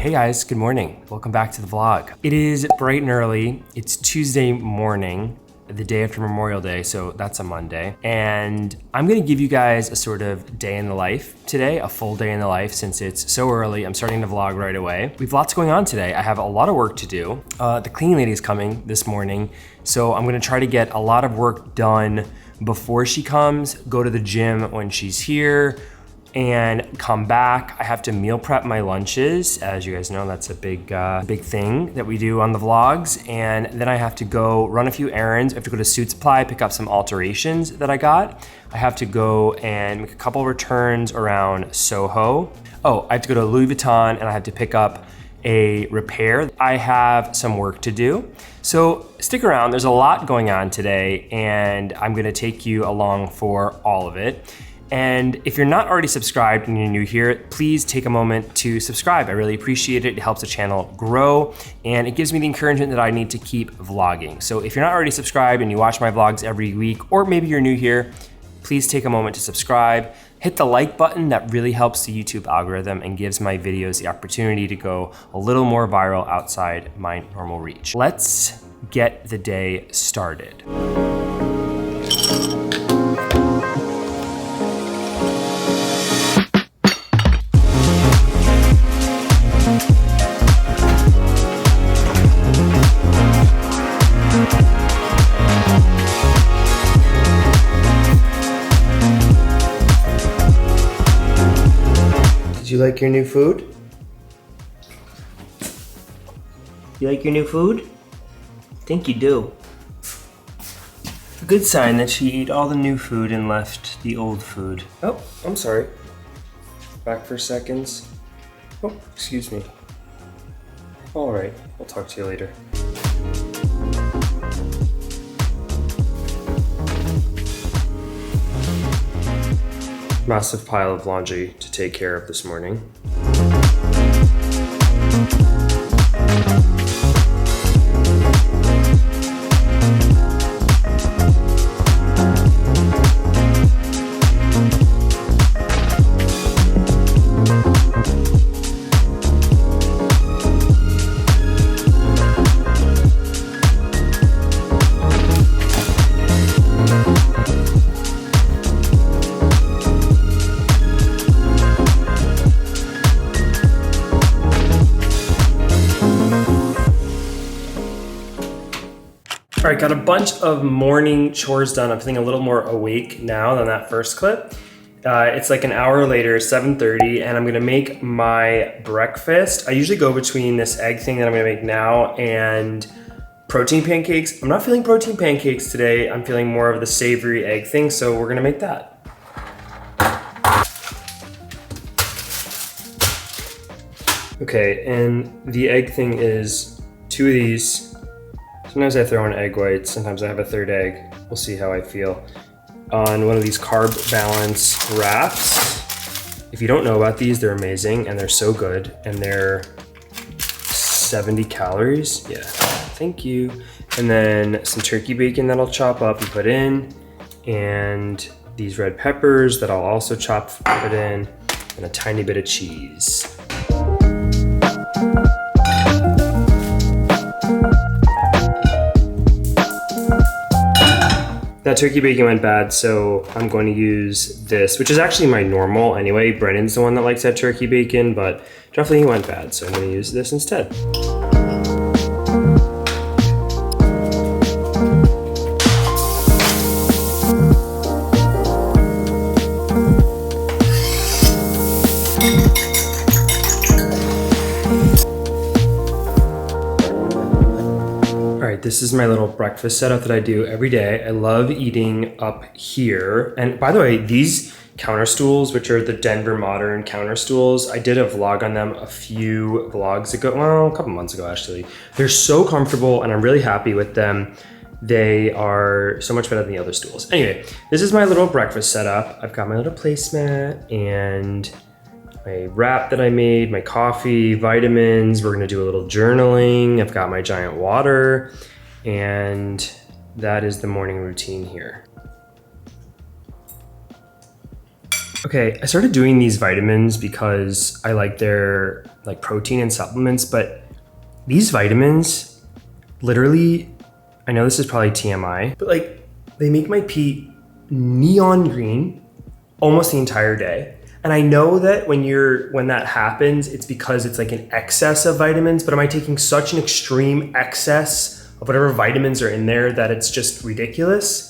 Hey guys, good morning. Welcome back to the vlog. It is bright and early. It's Tuesday morning, the day after Memorial Day, so that's a Monday. And I'm gonna give you guys a sort of day in the life today, a full day in the life since it's so early. I'm starting to vlog right away. We have lots going on today. I have a lot of work to do. The cleaning lady is coming this morning, so I'm gonna try to get a lot of work done before she comes, go to the gym when she's here, and come back. I have to meal prep my lunches. As you guys know, that's a big thing that we do on the vlogs. And then I have to go run a few errands. I have to go to Suit Supply, pick up some alterations that I got. I have to go and make a couple returns around SoHo. Oh, I have to go to Louis Vuitton and I have to pick up a repair. I have some work to do. So stick around, there's a lot going on today and I'm gonna take you along for all of it. And if you're not already subscribed and you're new here, please take a moment to subscribe. I really appreciate it. It helps the channel grow and it gives me the encouragement that I need to keep vlogging. So if you're not already subscribed and you watch my vlogs every week, or maybe you're new here, please take a moment to subscribe. Hit the like button, that really helps the YouTube algorithm and gives my videos the opportunity to go a little more viral outside my normal reach. Let's get the day started. You like your new food? You like your new food? I think you do. A good sign that she ate all the new food and left the old food. Oh, I'm sorry. Back for seconds. Oh, excuse me. All right, I'll talk to you later. Massive pile of laundry to take care of this morning. All right, got a bunch of morning chores done. I'm feeling a little more awake now than that first clip. It's like an hour later, 7:30, and I'm gonna make my breakfast. I usually go between this egg thing that I'm gonna make now and protein pancakes. I'm not feeling protein pancakes today. I'm feeling more of the savory egg thing, so we're gonna make that. Okay, and the egg thing is 2 of these. Sometimes I throw in egg whites, sometimes I have a third egg. We'll see how I feel. On one of these carb balance wraps. If you don't know about these, they're amazing and they're so good. And they're 70 calories. Yeah, thank you. And then some turkey bacon that I'll chop up and put in. And these red peppers that I'll also chop, put in. And a tiny bit of cheese. That turkey bacon went bad, so I'm going to use this, which is actually my normal anyway. Brennan's the one that likes that turkey bacon, but definitely went bad, so I'm going to use this instead. This is my little breakfast setup that I do every day. I love eating up here. And by the way, these counter stools, which are the Denver Modern counter stools, I did a vlog on them a few vlogs ago, well, a couple months ago actually. They're so comfortable and I'm really happy with them. They are so much better than the other stools. Anyway, this is my little breakfast setup. I've got my little placemat and my wrap that I made, my coffee, vitamins. We're gonna do a little journaling. I've got my giant water. And that is the morning routine here. Okay, I started doing these vitamins because I like their like protein and supplements, but these vitamins literally, I know this is probably TMI, but like they make my pee neon green almost the entire day. And I know that when that happens, it's because it's like an excess of vitamins, but am I taking such an extreme excess of whatever vitamins are in there that it's just ridiculous?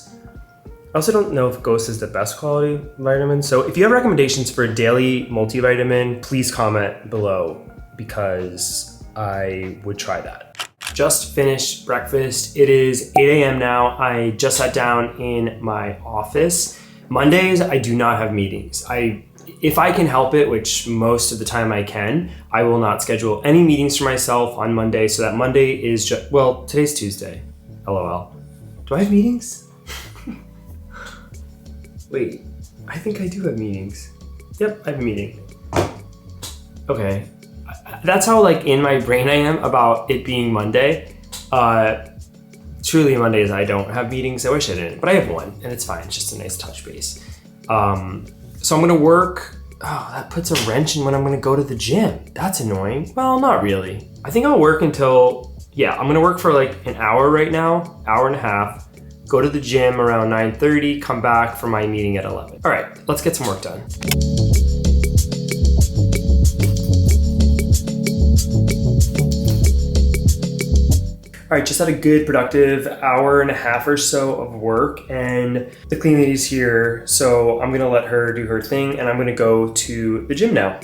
I also don't know if Ghost is the best quality vitamin. So if you have recommendations for a daily multivitamin, please comment below because I would try that. Just finished breakfast. It is 8 a.m. now. I just sat down in my office. Mondays, I do not have meetings. If I can help it, which most of the time I can, I will not schedule any meetings for myself on Monday. So that Monday is just, well, today's Tuesday. LOL. Do I have meetings? Wait, I think I do have meetings. Yep, I have a meeting. Okay, that's how like in my brain I am about it being Monday. Truly Mondays I don't have meetings. I wish I didn't, but I have one and it's fine. It's just a nice touch base. So I'm gonna work. Oh, that puts a wrench in when I'm gonna go to the gym. That's annoying. Well, not really. I think I'll work until, yeah, I'm gonna work for like an hour right now, hour and a half. Go to the gym around 9:30, come back for my meeting at 11. All right, let's get some work done. All right, just had a good productive hour and a half or so of work, and the cleaning lady's here, so I'm gonna let her do her thing and I'm gonna go to the gym now.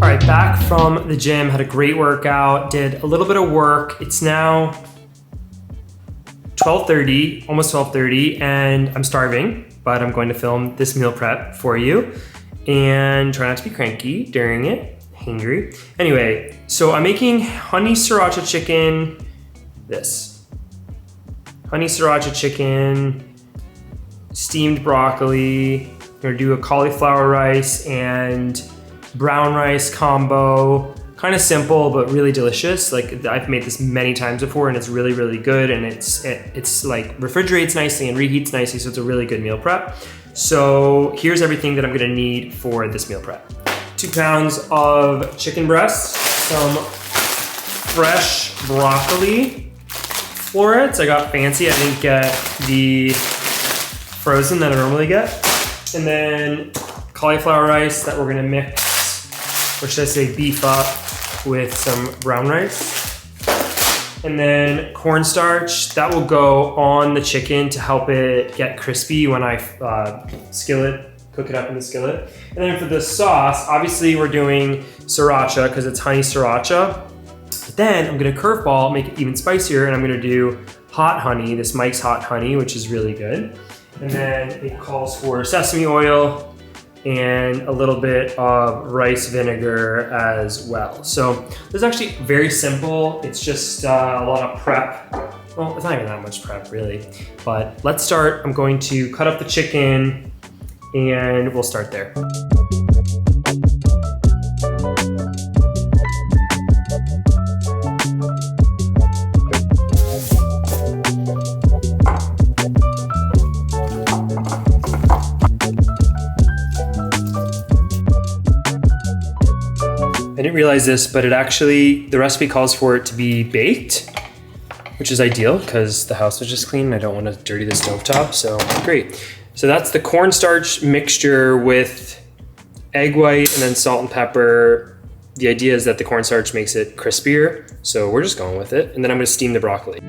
All right, back from the gym, had a great workout, did a little bit of work. It's now 12:30, almost 12:30, and I'm starving, but I'm going to film this meal prep for you and try not to be cranky during it, hangry. Anyway, so I'm making honey sriracha chicken, honey sriracha chicken, steamed broccoli. I'm gonna do a cauliflower rice and brown rice combo. Kind of simple, but really delicious. Like I've made this many times before and it's really, really good. And it's like refrigerates nicely and reheats nicely. So it's a really good meal prep. So here's everything that I'm gonna need for this meal prep. 2 pounds of chicken breast, some fresh broccoli florets. I got fancy, I didn't get the frozen that I normally get. And then cauliflower rice that we're gonna mix, or should I say beef up with some brown rice. And then cornstarch, that will go on the chicken to help it get crispy when I cook it up in the skillet. And then for the sauce, obviously we're doing sriracha because it's honey sriracha. But then I'm gonna curveball, make it even spicier, and I'm gonna do hot honey, this Mike's Hot Honey, which is really good. And then it calls for sesame oil, and a little bit of rice vinegar as well. So this is actually very simple. It's just a lot of prep. Well, it's not even that much prep really, but let's start. I'm going to cut up the chicken and we'll start there. I didn't realize this, but the recipe calls for it to be baked, which is ideal because the house was just clean and I don't want to dirty the stovetop, so great. So that's the cornstarch mixture with egg white and then salt and pepper. The idea is that the cornstarch makes it crispier, so we're just going with it. And then I'm gonna steam the broccoli.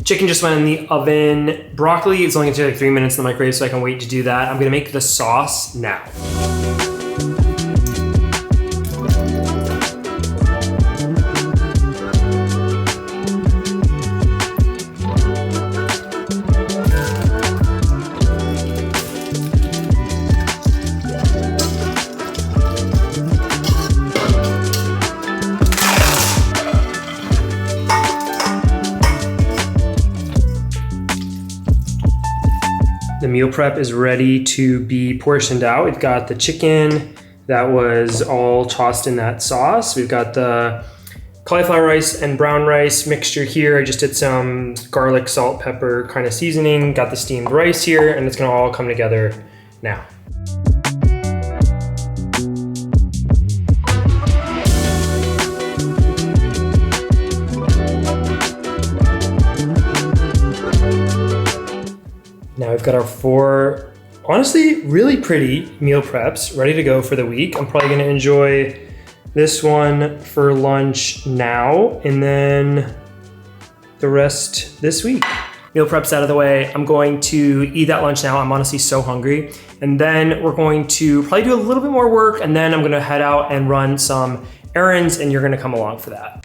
Chicken just went in the oven. Broccoli is only gonna take like 3 minutes in the microwave, so I can wait to do that. I'm gonna make the sauce now. The meal prep is ready to be portioned out. We've got the chicken that was all tossed in that sauce. We've got the cauliflower rice and brown rice mixture here. I just did some garlic, salt, pepper kind of seasoning. Got the steamed rice here, and it's gonna all come together now. Now we've got our 4, honestly, really pretty meal preps ready to go for the week. I'm probably gonna enjoy this one for lunch now, and then the rest this week. Meal prep's out of the way. I'm going to eat that lunch now. I'm honestly so hungry. And then we're going to probably do a little bit more work, and then I'm gonna head out and run some errands, and you're gonna come along for that.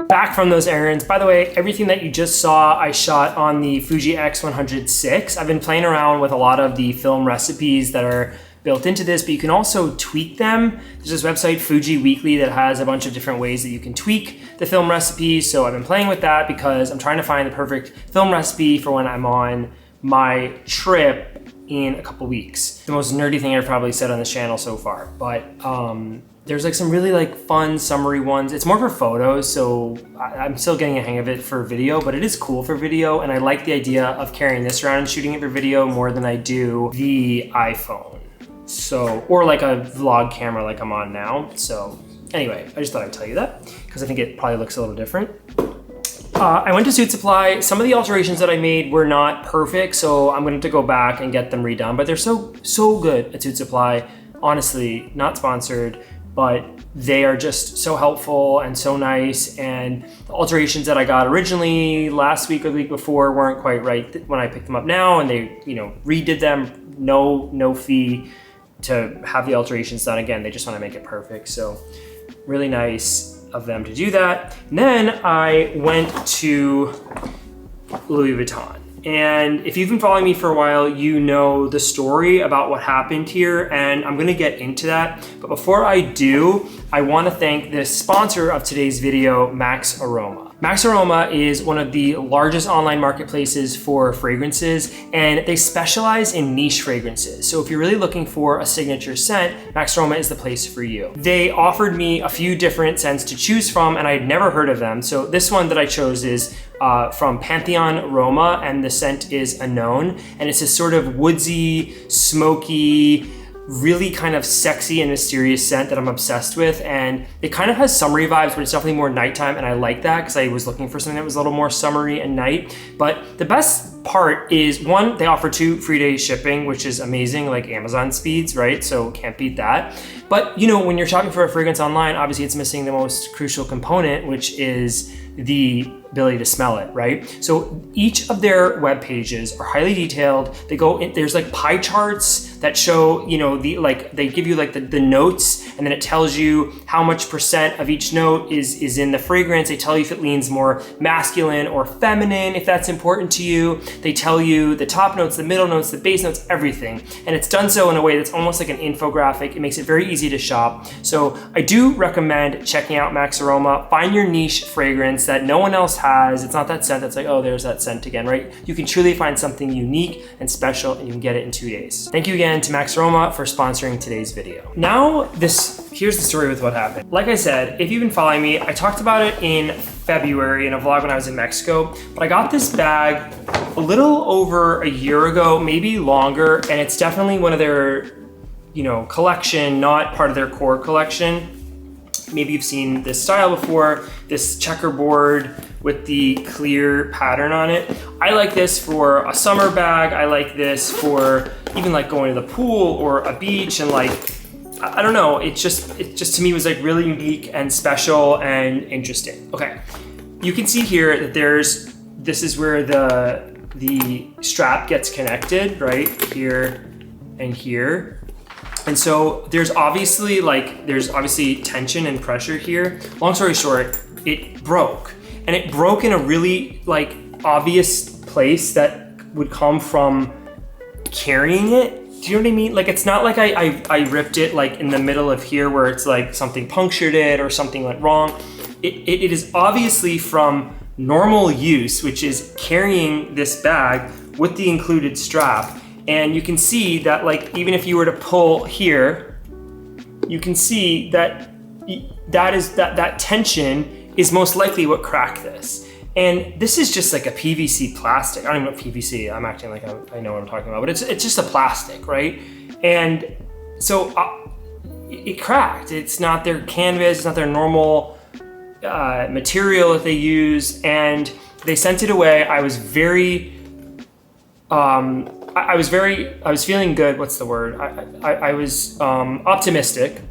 Back from those errands. By the way, everything that you just saw, I shot on the Fuji X100VI. I've been playing around with a lot of the film recipes that are built into this, but you can also tweak them. There's this website, Fuji Weekly, that has a bunch of different ways that you can tweak the film recipes. So I've been playing with that because I'm trying to find the perfect film recipe for when I'm on my trip in a couple weeks. The most nerdy thing I've probably said on this channel so far, but there's like some really like fun summary ones. It's more for photos, so I'm still getting a hang of it for video, but it is cool for video, and I like the idea of carrying this around and shooting it for video more than I do the iPhone. So, or like a vlog camera like I'm on now. So anyway, I just thought I'd tell you that because I think it probably looks a little different. I went to Suit Supply. Some of the alterations that I made were not perfect, so I'm going to have to go back and get them redone, but they're so good at Suit Supply. Honestly, not sponsored, but they are just so helpful and so nice. And the alterations that I got originally last week or the week before weren't quite right when I picked them up now, and they, redid them. No fee to have the alterations done again. They just want to make it perfect. So really nice of them to do that. And then I went to Louis Vuitton. And if you've been following me for a while, you know the story about what happened here, and I'm gonna get into that. But before I do, I wanna thank the sponsor of today's video, Max Aroma. Max Aroma is one of the largest online marketplaces for fragrances, and they specialize in niche fragrances. So if you're really looking for a signature scent, Max Aroma is the place for you. They offered me a few different scents to choose from, and I had never heard of them. So this one that I chose is from Pantheon Roma, and the scent is Unknown, and it's this sort of woodsy, smoky, really kind of sexy and mysterious scent that I'm obsessed with. And it kind of has summery vibes, but it's definitely more nighttime, and I like that because I was looking for something that was a little more summery and night. But the best part is, one, they offer 2 free day shipping, which is amazing, like Amazon speeds, right? So can't beat that. But when you're shopping for a fragrance online, obviously it's missing the most crucial component, which is the ability to smell it, right? So each of their web pages are highly detailed. They go in, there's like pie charts that show, they give you like the notes, and then it tells you how much percent of each note is in the fragrance. They tell you if it leans more masculine or feminine, if that's important to you. They tell you the top notes, the middle notes, the base notes, everything. And it's done so in a way that's almost like an infographic. It makes it very easy to shop. So I do recommend checking out Max Aroma. Find your niche fragrance that no one else has. It's not that scent that's like, oh, there's that scent again, right? You can truly find something unique and special, and you can get it in 2 days. Thank you again to Max Aroma for sponsoring today's video. Now, here's the story with what happened. Like I said, if you've been following me, I talked about it in February in a vlog when I was in Mexico, but I got this bag a little over a year ago, maybe longer, and it's definitely one of their, collection, not part of their core collection. Maybe you've seen this style before, this checkerboard with the clear pattern on it. I like this for a summer bag. I like this for even like going to the pool or a beach and like I don't know, it just to me was like really unique and special and interesting. Okay, you can see here that this is where the strap gets connected, right? Here and here. And so there's obviously tension and pressure here. Long story short, it broke. And it broke in a really like obvious place that would come from carrying it. Do you know what I mean? Like, it's not like I ripped it like in the middle of here where it's like something punctured it or something went wrong. It is obviously from normal use, which is carrying this bag with the included strap. And you can see that like, even if you were to pull here, you can see that that tension is most likely what cracked this. And this is just like a PVC plastic. I don't even know PVC, I'm acting like I know what I'm talking about, but it's just a plastic, right? And so it cracked. It's not their canvas, it's not their normal material that they use, and they sent it away. I was feeling good, what's the word? I was optimistic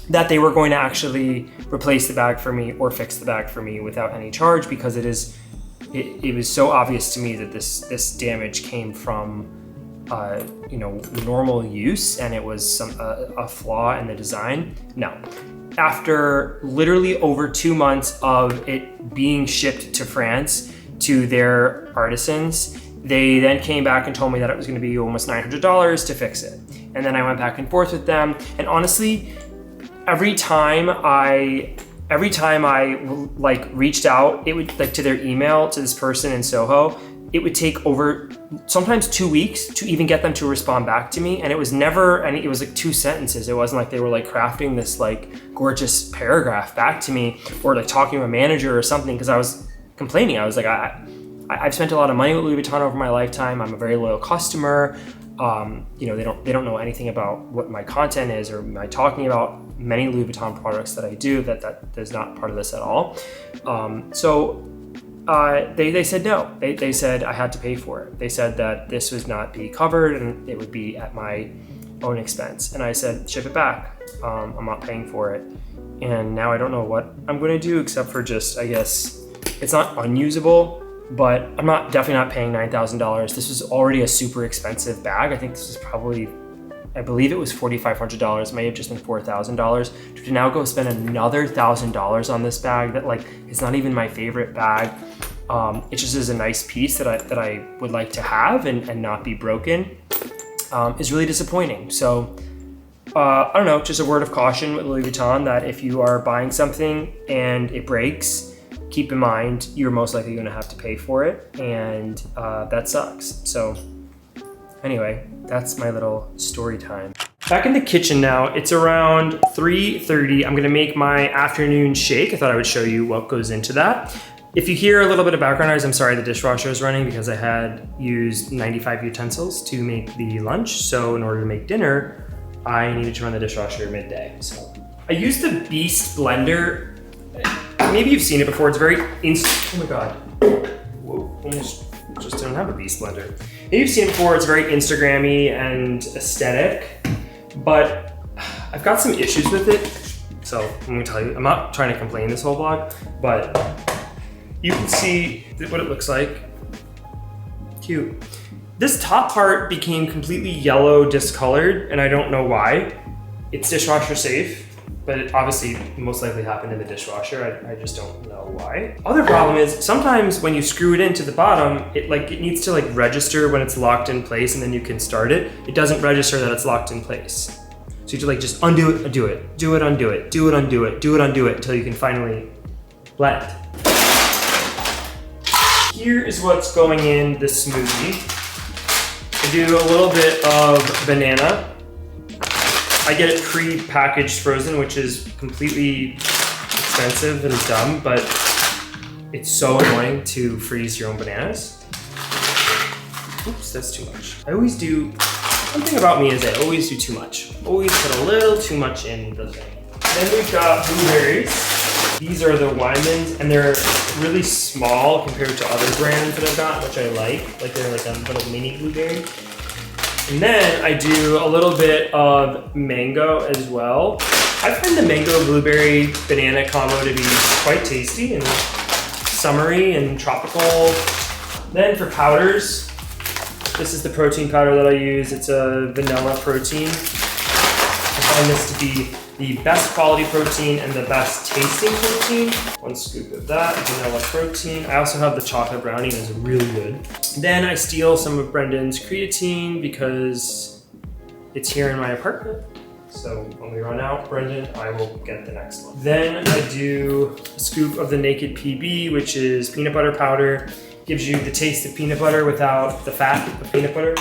that they were going to actually replace the bag for me or fix the bag for me without any charge, because it was so obvious to me that this damage came from normal use, and it was a flaw in the design. No. After literally over 2 months of it being shipped to France to their artisans, they then came back and told me that it was going to be almost $900 to fix it. And then I went back and forth with them, and honestly, every time I like reached out, it would like to their email to this person in SoHo, it would take over sometimes 2 weeks to even get them to respond back to me. And it was never, it was like 2 sentences. It wasn't like they were like crafting this like gorgeous paragraph back to me or like talking to a manager or something, because I was complaining. I was like, I've spent a lot of money with Louis Vuitton over my lifetime. I'm a very loyal customer. They don't know anything about what my content is or my talking about many Louis Vuitton products that I do, that is not part of this at all. They said no. They said I had to pay for it. They said that this would not be covered and it would be at my own expense. And I said, ship it back. I'm not paying for it. And now I don't know what I'm going to do except for just, I guess, it's not unusable, but I'm definitely not paying $9,000. This was already a super expensive bag. I think this was probably, I believe it was $4,500. It may have just been $4,000. To now go spend another $1,000 on this bag that like, it's not even my favorite bag. It just is a nice piece that I would like to have and not be broken, is really disappointing. So I don't know, just a word of caution with Louis Vuitton that if you are buying something and it breaks, keep in mind you're most likely going to have to pay for it, and that sucks. So anyway, that's my little story time. Back in the kitchen now, it's around 3:30. I'm gonna make my afternoon shake. I thought I would show you what goes into that. If you hear a little bit of background noise, I'm sorry, the dishwasher is running because I had used 95 utensils to make the lunch. So in order to make dinner, I needed to run the dishwasher midday. So I used the Beast blender. Maybe you've seen it before. It's very oh my God. Whoa, almost just don't have a Beast blender. Maybe you've seen it before. It's very Instagrammy and aesthetic, but I've got some issues with it. So I'm gonna tell you, I'm not trying to complain this whole vlog, but you can see what it looks like. Cute. This top part became completely yellow discolored, and I don't know why. It's dishwasher safe, but it obviously most likely happened in the dishwasher. I just don't know why. Other problem is sometimes when you screw it into the bottom, it needs to like register when it's locked in place, and then you can start it. It doesn't register that it's locked in place. So you have to like just undo it, undo it, do it, undo it, do it, undo it, do it, undo it, until you can finally blend. Here is what's going in the smoothie. I do a little bit of banana. I get it pre-packaged frozen, which is completely expensive and dumb, but it's so annoying to freeze your own bananas. Oops, that's too much. I always do, one thing about me is I always do too much. Always put a little too much in the thing. Then we've got blueberries. These are the Wyman's, and they're really small compared to other brands that I've got, which I like. Like they're like a little mini blueberry. And then I do a little bit of mango as well. I find the mango, blueberry, banana combo to be quite tasty and summery and tropical. Then for powders, this is the protein powder that I use. It's a vanilla protein. I find this to be the best quality protein and the best tasting protein. 1 scoop of that, vanilla protein. I also have the chocolate brownie, it's really good. Then I steal some of Brendan's creatine because it's here in my apartment. So when we run out, Brendan, I will get the next one. Then I do a scoop of the Naked PB, which is peanut butter powder. Gives you the taste of peanut butter without the fat of peanut butter.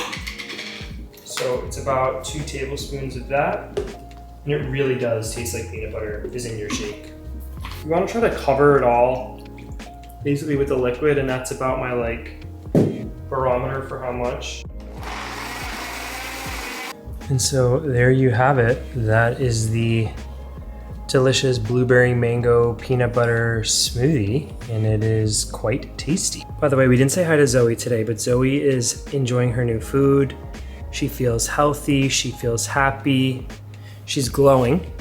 So it's about 2 tablespoons of that. And it really does taste like peanut butter is in your shake. You want to try to cover it all basically with the liquid, and that's about my like barometer for how much. And so there you have it. That is the delicious blueberry mango peanut butter smoothie, and it is quite tasty. By the way, we didn't say hi to Zoe today, but Zoe is enjoying her new food. She feels healthy, she feels happy, she's glowing,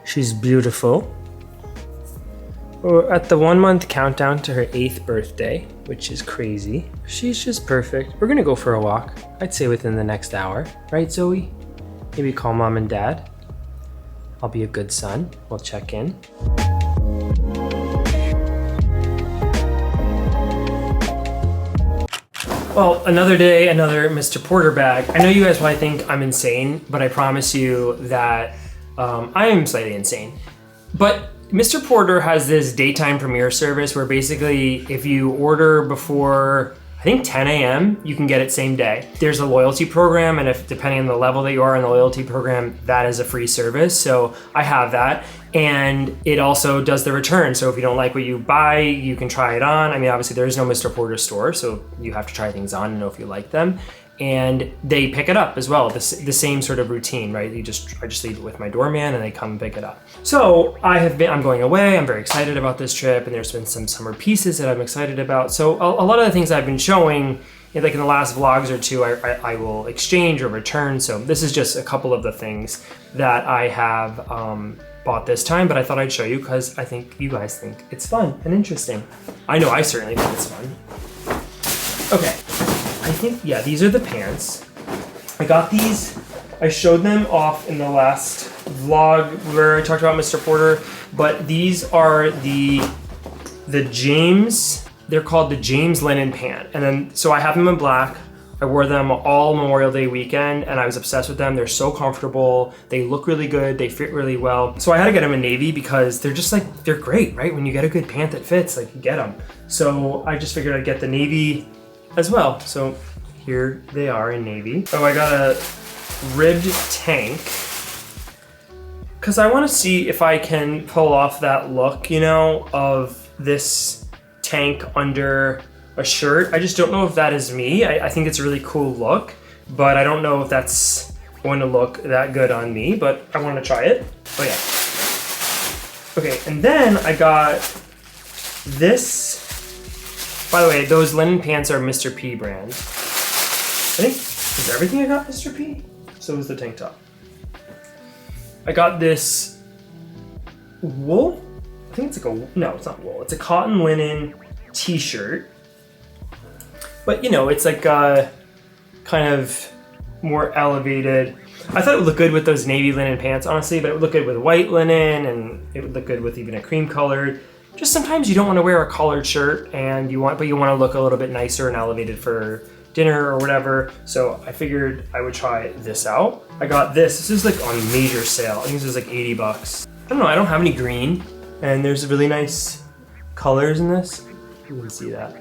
she's beautiful. We're at the 1-month countdown to her 8th birthday, which is crazy. She's just perfect. We're gonna go for a walk, I'd say within the next hour. Right, Zoe? Maybe call mom and dad. I'll be a good son. We'll check in. Well, another day, another Mr. Porter bag. I know you guys probably think I'm insane, but I promise you that I am slightly insane. But Mr. Porter has this daytime premiere service where basically if you order before, I think 10 a.m., you can get it same day. There's a loyalty program, and if depending on the level that you are in the loyalty program, that is a free service. So I have that. And it also does the return. So if you don't like what you buy, you can try it on. I mean, obviously there is no Mr. Porter store, so you have to try things on and know if you like them. And they pick it up as well, the same sort of routine, right? I just leave it with my doorman and they come and pick it up. So I'm going away, I'm very excited about this trip, and there's been some summer pieces that I'm excited about. So a lot of the things I've been showing, like in the last vlogs or two, I will exchange or return. So this is just a couple of the things that I have bought this time, but I thought I'd show you because I think you guys think it's fun and interesting. I know I certainly think it's fun. Okay. I think, yeah, these are the pants. I got these, I showed them off in the last vlog where I talked about Mr. Porter, but these are the James, they're called the James linen pant. And then, so I have them in black. I wore them all Memorial Day weekend and I was obsessed with them. They're so comfortable. They look really good. They fit really well. So I had to get them in navy because they're just like, they're great, right? When you get a good pant that fits, like you get them. So I just figured I'd get the navy as well. So here they are in navy. Oh, I got a ribbed tank because I want to see if I can pull off that look, you know, of this tank under a shirt. I just don't know if that is me. I think it's a really cool look, but I don't know if that's going to look that good on me, but I want to try it. Oh yeah. Okay, and then I got this. By the way, those linen pants are Mr. P brand. I think, is everything I got Mr. P? So is the tank top. I got this wool. I think it's like no, it's not wool. It's a cotton linen t-shirt. But you know, it's like kind of more elevated. I thought it would look good with those navy linen pants, honestly, but it would look good with white linen, and it would look good with even a cream colored. Just sometimes you don't want to wear a collared shirt but you want to look a little bit nicer and elevated for dinner or whatever. So I figured I would try this out. I got this. This is like on major sale. I think this is like 80 bucks. I don't know. I don't have any green, and there's really nice colors in this. You can see that.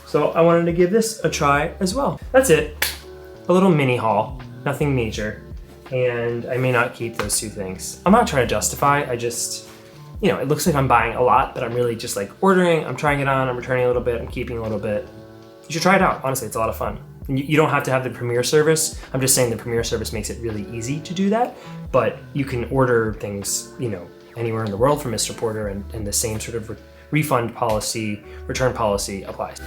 So I wanted to give this a try as well. That's it. A little mini haul. Nothing major. And I may not keep those 2 things. I'm not trying to justify. I just, you know, it looks like I'm buying a lot, but I'm really just like ordering, I'm trying it on, I'm returning a little bit, I'm keeping a little bit. You should try it out. Honestly, it's a lot of fun. And you don't have to have the Premier service. I'm just saying the Premier service makes it really easy to do that, but you can order things, you know, anywhere in the world from Mr. Porter, and the same sort of refund policy, return policy applies.